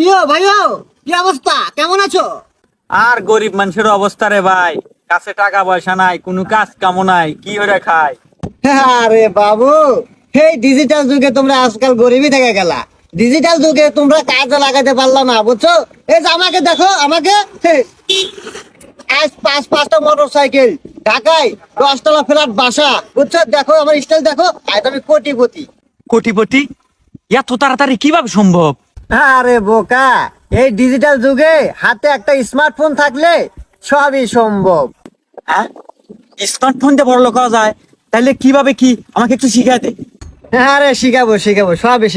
কিও ভাইও, কি অবস্থা, কেমন আছো? আর গরিব মানুষের অবস্থা রে ভাই, কাছে টাকা পয়সা নাই, কোনো কাজ কামও নাই, কি হয়ে খায়। আরে বাবু, এই ডিজিটাল যুগে তোমরা আজকাল গরিবই থেকে গেলা। ডিজিটাল যুগে তোমরা কাজে লাগাতে পারলা না, বুঝছো? এই যে আমাকে দেখো, আমাকে আজ পাঁচটা মোটর সাইকেল, ঢাকায় 10 তলা ফ্ল্যাট বাসা, বুঝছো? দেখো আমার স্টাইল দেখো, আজ আমি কোটিপতি। কোটিপতি এত তাড়াতাড়ি কিভাবে সম্ভব? আরে বোকা, এই ডিজিটাল যুগে হাতে একটা স্মার্টফোন থাকলে সবই সম্ভব। হ্যাঁ, স্মার্টফোন দিয়ে বড় লোক করা যায়, তাহলে কিভাবে কি আমাকে একটু শিখাতে। আরে শিখাবো শিখাবো, সবই